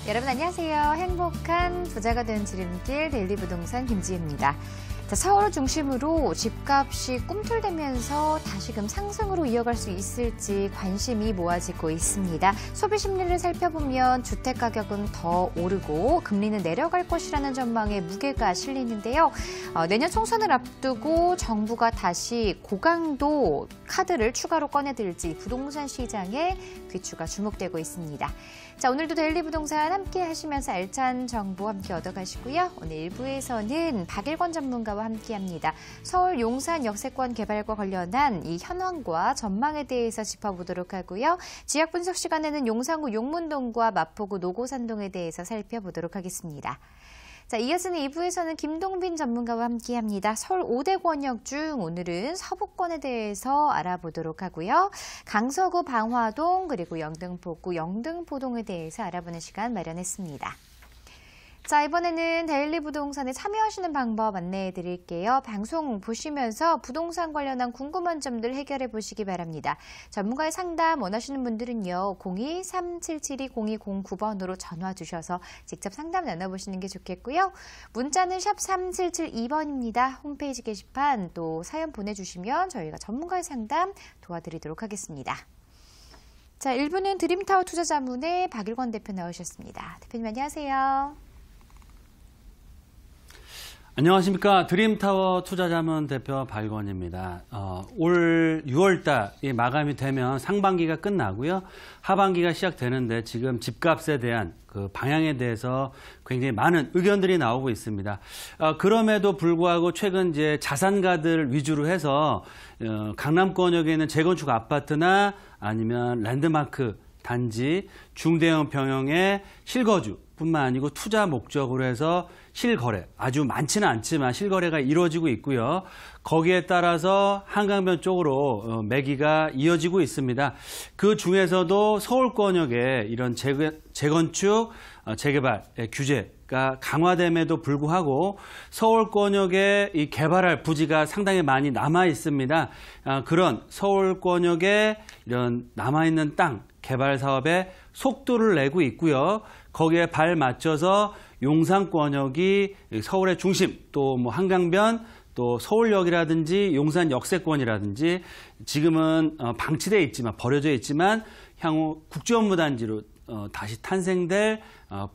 여러분 안녕하세요. 행복한 부자가 된 지름길 데일리 부동산 김지혜입니다. 자, 서울 중심으로 집값이 꿈틀대면서 다시금 상승으로 이어갈 수 있을지 관심이 모아지고 있습니다. 소비 심리를 살펴보면 주택 가격은 더 오르고 금리는 내려갈 것이라는 전망에 무게가 실리는데요. 내년 총선을 앞두고 정부가 다시 고강도 카드를 추가로 꺼내들지 부동산 시장에 귀추가 주목되고 있습니다. 자, 오늘도 데일리 부동산 함께 하시면서 알찬 정보 함께 얻어가시고요. 오늘 1부에서는 박일권 전문가와 함께합니다. 서울 용산 역세권 개발과 관련한 이 현황과 전망에 대해서 짚어보도록 하고요. 지역 분석 시간에는 용산구 용문동과 마포구 노고산동에 대해서 살펴보도록 하겠습니다. 자, 이어서는 2부에서는 김동빈 전문가와 함께합니다. 서울 5대 권역 중 오늘은 서부권에 대해서 알아보도록 하고요. 강서구 방화동 그리고 영등포구 영등포동에 대해서 알아보는 시간 마련했습니다. 자, 이번에는 데일리 부동산에 참여하시는 방법 안내해 드릴게요. 방송 보시면서 부동산 관련한 궁금한 점들 해결해 보시기 바랍니다. 전문가의 상담 원하시는 분들은요. 02-377-0209번으로 전화 주셔서 직접 상담 나눠보시는 게 좋겠고요. 문자는 샵 3772번입니다. 홈페이지 게시판 또 사연 보내주시면 저희가 전문가의 상담 도와드리도록 하겠습니다. 자, 1부는 드림타워 투자자문의 박일권 대표 나오셨습니다. 대표님 안녕하세요. 안녕하십니까. 드림타워 투자자문 대표 박일권입니다. 올 6월달 마감이 되면 상반기가 끝나고요. 하반기가 시작되는데 지금 집값에 대한 그 방향에 대해서 굉장히 많은 의견들이 나오고 있습니다. 그럼에도 불구하고 최근 이제 자산가들 위주로 해서 강남권역에 있는 재건축 아파트나 아니면 랜드마크 단지, 중대형 평형의 실거주뿐만 아니고 투자 목적으로 해서 실거래, 아주 많지는 않지만 실거래가 이루어지고 있고요. 거기에 따라서 한강변 쪽으로 매기가 이어지고 있습니다. 그 중에서도 서울권역에 이런 재건축, 재개발 규제가 강화됨에도 불구하고 서울권역에 이 개발할 부지가 상당히 많이 남아 있습니다. 그런 서울권역에 이런 남아있는 땅 개발 사업에 속도를 내고 있고요. 거기에 발맞춰서 용산권역이 서울의 중심, 또 뭐 한강변, 또 서울역이라든지 용산 역세권이라든지 지금은 방치되어 있지만 버려져 있지만 향후 국제업무단지로 다시 탄생될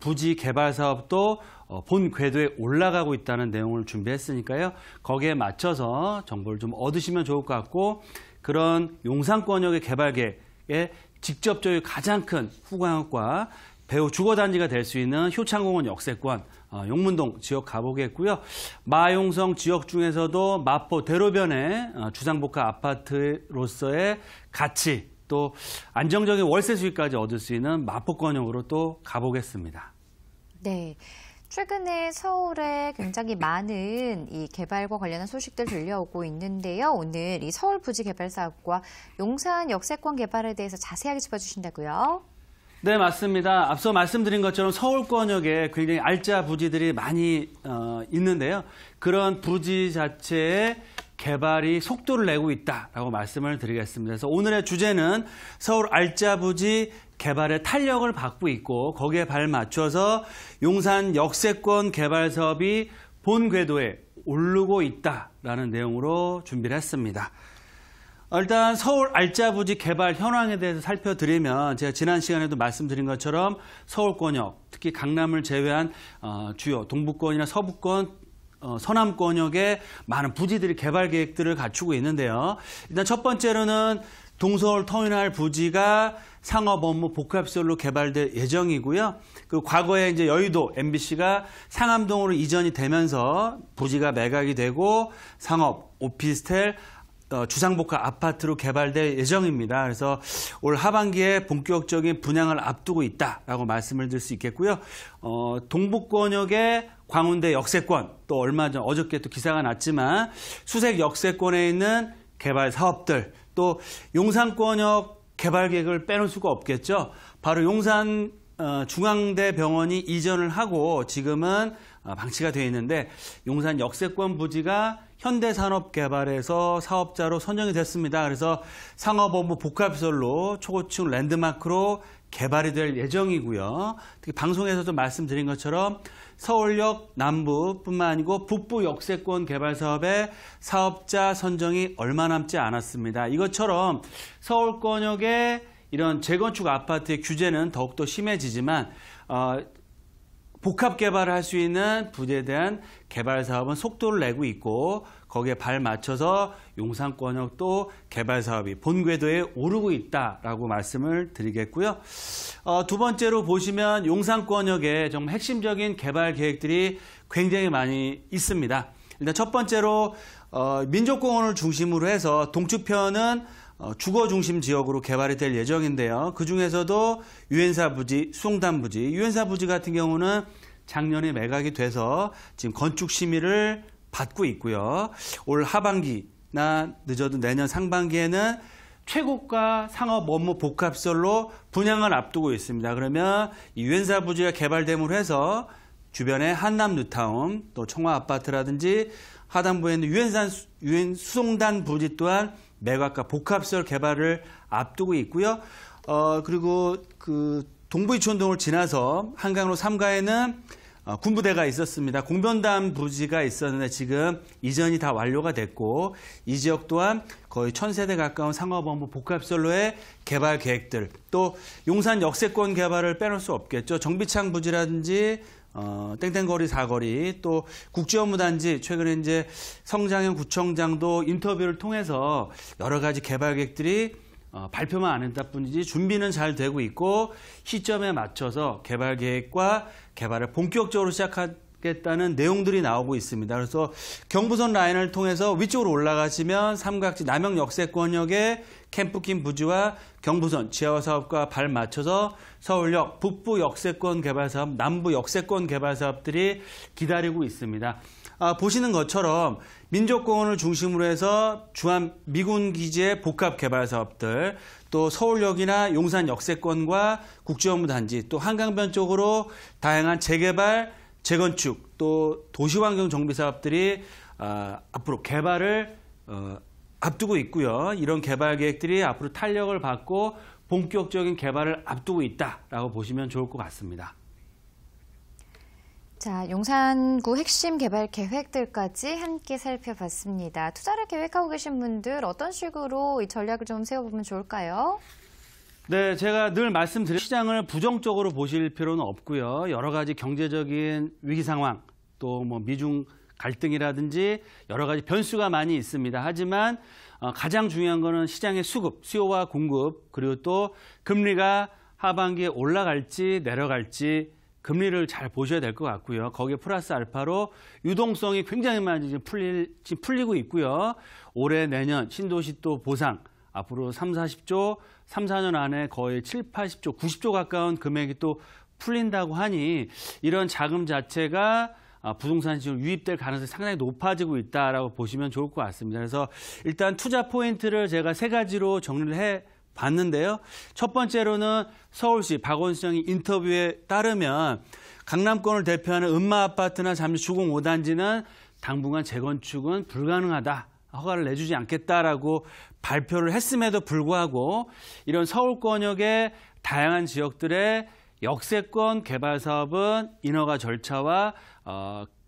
부지 개발 사업도 본 궤도에 올라가고 있다는 내용을 준비했으니까요. 거기에 맞춰서 정보를 좀 얻으시면 좋을 것 같고 그런 용산권역의 개발 계획에 직접적으로 가장 큰 후광역과 배후 주거단지가 될 수 있는 효창공원 역세권, 용문동 지역 가보겠고요. 마용성 지역 중에서도 마포 대로변의 주상복합 아파트로서의 가치, 또 안정적인 월세 수익까지 얻을 수 있는 마포권역으로 또 가보겠습니다. 네. 최근에 서울에 굉장히 많은 이 개발과 관련한 소식들 들려오고 있는데요. 오늘 이 서울 부지 개발 사업과 용산 역세권 개발에 대해서 자세하게 짚어주신다고요? 네, 맞습니다. 앞서 말씀드린 것처럼 서울권역에 굉장히 알짜 부지들이 많이 있는데요. 그런 부지 자체의 개발이 속도를 내고 있다라고 말씀을 드리겠습니다. 그래서 오늘의 주제는 서울 알짜 부지 개발의 탄력을 받고 있고 거기에 발맞춰서 용산 역세권 개발 사업이 본 궤도에 오르고 있다라는 내용으로 준비를 했습니다. 일단 서울 알짜 부지 개발 현황에 대해서 살펴드리면 제가 지난 시간에도 말씀드린 것처럼 서울권역, 특히 강남을 제외한 주요 동부권이나 서부권, 서남권역에 많은 부지들이 개발 계획들을 갖추고 있는데요. 일단 첫 번째로는 동서울 터미널 부지가 상업 업무 복합시설로 개발될 예정이고요. 그 과거에 이제 여의도 MBC가 상암동으로 이전이 되면서 부지가 매각이 되고 상업, 오피스텔, 주상복합 아파트로 개발될 예정입니다. 그래서 올 하반기에 본격적인 분양을 앞두고 있다라고 말씀을 드릴 수 있겠고요. 동북권역의 광운대 역세권, 또 얼마 전 어저께 또 기사가 났지만 수색 역세권에 있는 개발 사업들, 또 용산권역 개발 계획을 빼놓을 수가 없겠죠. 바로 용산 중앙대병원이 이전을 하고 지금은 방치가 되어 있는데 용산 역세권 부지가 현대산업개발에서 사업자로 선정이 됐습니다. 그래서 상업업무 복합시설로 초고층 랜드마크로 개발이 될 예정이고요. 특히 방송에서도 말씀드린 것처럼 서울역 남부뿐만 아니고 북부 역세권 개발 사업의 사업자 선정이 얼마 남지 않았습니다. 이것처럼 서울권역의 이런 재건축 아파트의 규제는 더욱더 심해지지만 복합 개발을 할 수 있는 부지에 대한 개발 사업은 속도를 내고 있고 거기에 발 맞춰서 용산권역도 개발 사업이 본궤도에 오르고 있다라고 말씀을 드리겠고요. 두 번째로 보시면 용산권역에 정말 핵심적인 개발 계획들이 굉장히 많이 있습니다. 일단 첫 번째로 민족공원을 중심으로 해서 동축편은 주거 중심 지역으로 개발이 될 예정인데요. 그중에서도 유엔사 부지, 수송단 부지, 유엔사 부지 같은 경우는 작년에 매각이 돼서 지금 건축 심의를 받고 있고요. 올 하반기나 늦어도 내년 상반기에는 최고가 상업 업무 복합설로 분양을 앞두고 있습니다. 그러면 이 유엔사 부지가 개발됨으로 해서 주변에 한남 뉴타운, 또 청화 아파트라든지 하단부에 있는 유엔 수송단 부지 또한 매각과 복합설 개발을 앞두고 있고요. 그리고 그 동부이촌동을 지나서 한강로 3가에는 군부대가 있었습니다. 공변단 부지가 있었는데 지금 이전이 다 완료가 됐고 이 지역 또한 거의 1000세대 가까운 상업업무 복합설로의 개발 계획들, 또 용산 역세권 개발을 빼놓을 수 없겠죠. 정비창 부지라든지 땡땡거리 사거리, 또 국제업무단지, 최근에 이제 성장현 구청장도 인터뷰를 통해서 여러 가지 개발 계획들이 발표만 안 했다 뿐이지 준비는 잘 되고 있고 시점에 맞춰서 개발 계획과 개발을 본격적으로 시작하겠다는 내용들이 나오고 있습니다. 그래서 경부선 라인을 통해서 위쪽으로 올라가시면 삼각지 남영 역세권역의 캠프킨 부지와 경부선 지하화 사업과 발 맞춰서 서울역 북부 역세권 개발 사업, 남부 역세권 개발 사업들이 기다리고 있습니다. 보시는 것처럼 민족공원을 중심으로 해서 주한 미군 기지의 복합 개발 사업들, 또 서울역이나 용산 역세권과 국제업무단지, 또 한강변 쪽으로 다양한 재개발, 재건축, 또 도시환경 정비 사업들이 앞으로 개발을 앞두고 있고요. 이런 개발 계획들이 앞으로 탄력을 받고 본격적인 개발을 앞두고 있다라고 보시면 좋을 것 같습니다. 자, 용산구 핵심 개발 계획들까지 함께 살펴봤습니다. 투자를 계획하고 계신 분들 어떤 식으로 이 전략을 좀 세워보면 좋을까요? 네, 제가 늘 말씀드린 시장을 부정적으로 보실 필요는 없고요. 여러 가지 경제적인 위기 상황, 또 뭐 미중 갈등이라든지 여러 가지 변수가 많이 있습니다. 하지만 가장 중요한 거는 시장의 수급, 수요와 공급, 그리고 또 금리가 하반기에 올라갈지 내려갈지 금리를 잘 보셔야 될 것 같고요. 거기에 플러스 알파로 유동성이 굉장히 많이 지금 풀리고 있고요. 올해 내년 신도시 또 보상 앞으로 3, 40조, 3, 4년 안에 거의 7, 80조, 90조 가까운 금액이 또 풀린다고 하니 이런 자금 자체가 부동산 시장으로 유입될 가능성이 상당히 높아지고 있다라고 보시면 좋을 것 같습니다. 그래서 일단 투자 포인트를 제가 3가지로 정리를 해 봤는데요. 첫 번째로는 서울시 박원순 시장이 인터뷰에 따르면 강남권을 대표하는 음마아파트나 잠시 주공 5단지는 당분간 재건축은 불가능하다. 허가를 내주지 않겠다라고 발표를 했음에도 불구하고 이런 서울권역의 다양한 지역들의 역세권 개발 사업은 인허가 절차와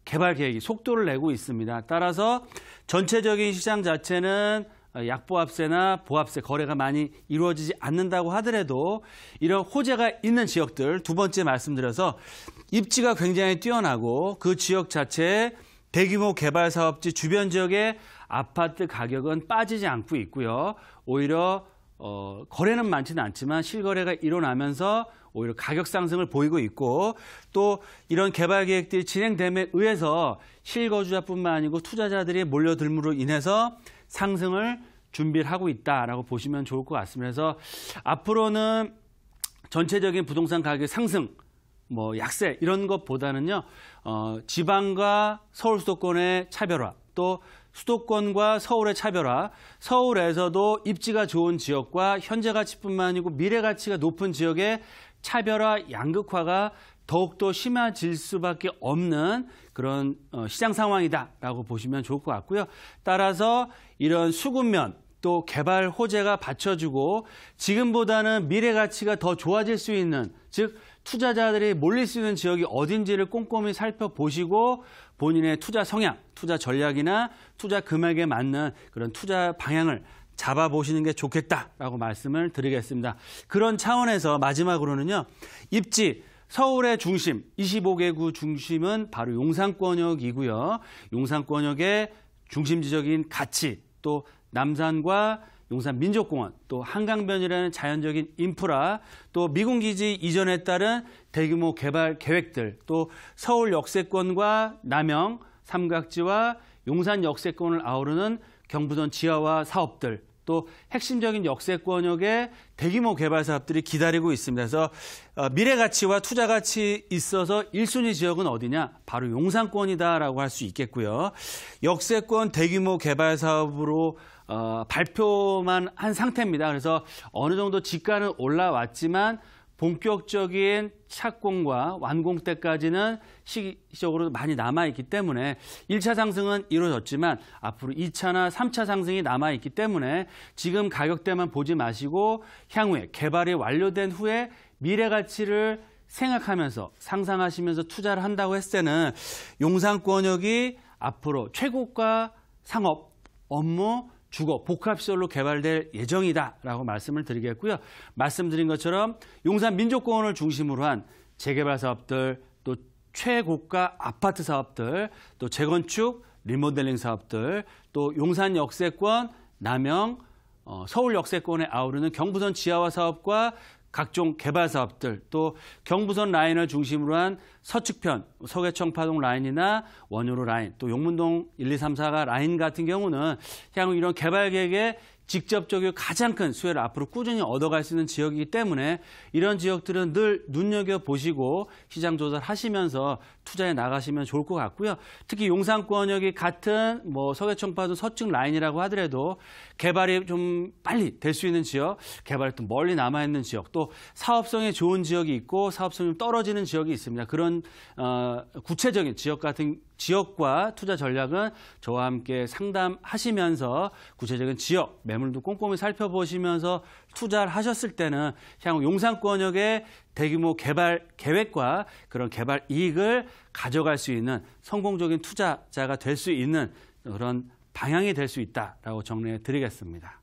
개발 계획이 속도를 내고 있습니다. 따라서 전체적인 시장 자체는 약보합세나 보합세 거래가 많이 이루어지지 않는다고 하더라도 이런 호재가 있는 지역들, 두 번째 말씀드려서 입지가 굉장히 뛰어나고 그 지역 자체에 대규모 개발 사업지 주변 지역의 아파트 가격은 빠지지 않고 있고요. 오히려 거래는 많지는 않지만 실거래가 일어나면서 오히려 가격 상승을 보이고 있고 또 이런 개발 계획들이 진행됨에 의해서 실거주자뿐만 아니고 투자자들이 몰려들므로 인해서 상승을 준비를 하고 있다라고 보시면 좋을 것 같습니다. 그래서 앞으로는 전체적인 부동산 가격 상승, 뭐 약세 이런 것보다는요, 지방과 서울 수도권의 차별화, 또 수도권과 서울의 차별화, 서울에서도 입지가 좋은 지역과 현재 가치뿐만 아니고 미래 가치가 높은 지역의 차별화, 양극화가 더욱더 심해질 수밖에 없는 그런 시장 상황이다라고 보시면 좋을 것 같고요. 따라서 이런 수급면 또 개발 호재가 받쳐주고 지금보다는 미래 가치가 더 좋아질 수 있는, 즉 투자자들이 몰릴 수 있는 지역이 어딘지를 꼼꼼히 살펴보시고 본인의 투자 성향, 투자 전략이나 투자 금액에 맞는 그런 투자 방향을 잡아보시는 게 좋겠다라고 말씀을 드리겠습니다. 그런 차원에서 마지막으로는요. 입지, 서울의 중심, 25개구 중심은 바로 용산권역이고요. 용산권역의 중심 지적인 가치, 또 남산과 용산민족공원, 또 한강변이라는 자연적인 인프라, 또 미군기지 이전에 따른 대규모 개발 계획들, 또 서울 역세권과 남영, 삼각지와 용산 역세권을 아우르는 경부선 지하화 사업들, 또 핵심적인 역세권역의 대규모 개발 사업들이 기다리고 있습니다. 그래서 미래 가치와 투자 가치 있어서 1순위 지역은 어디냐? 바로 용산권이다라고 할 수 있겠고요. 역세권 대규모 개발 사업으로 발표만 한 상태입니다. 그래서 어느 정도 지가는 올라왔지만 본격적인 착공과 완공 때까지는 시기적으로 많이 남아있기 때문에 1차 상승은 이루어졌지만 앞으로 2차나 3차 상승이 남아있기 때문에 지금 가격대만 보지 마시고 향후에 개발이 완료된 후에 미래 가치를 생각하면서 상상하시면서 투자를 한다고 했을 때는 용산권역이 앞으로 최고가 상업, 업무, 주거, 복합시설로 개발될 예정이다라고 말씀을 드리겠고요. 말씀드린 것처럼 용산 민족공원을 중심으로 한 재개발 사업들, 또 최고가 아파트 사업들, 또 재건축, 리모델링 사업들, 또 용산 역세권, 남영, 서울 역세권에 아우르는 경부선 지하화 사업과 각종 개발 사업들, 또 경부선 라인을 중심으로 한 서측편, 서계청파동 라인이나 원효로 라인, 또 용문동 1, 2, 3, 4가 라인 같은 경우는 향후 이런 개발 계획에 직접적이고 가장 큰 수혜를 앞으로 꾸준히 얻어갈 수 있는 지역이기 때문에 이런 지역들은 늘 눈여겨보시고 시장 조사하시면서 투자에 나가시면 좋을 것 같고요. 특히 용산권역이 같은 서계청파동 서측 라인이라고 하더라도 개발이 좀 빨리 될 수 있는 지역, 개발이 또 멀리 남아있는 지역, 또 사업성이 좋은 지역이 있고 사업성이 좀 떨어지는 지역이 있습니다. 그런 구체적인 지역과 투자 전략은 저와 함께 상담하시면서 구체적인 지역, 매물도 꼼꼼히 살펴보시면서 투자를 하셨을 때는 향후 용산권역의 대규모 개발 계획과 그런 개발 이익을 가져갈 수 있는 성공적인 투자자가 될 수 있는 그런 방향이 될 수 있다라고 정리해 드리겠습니다.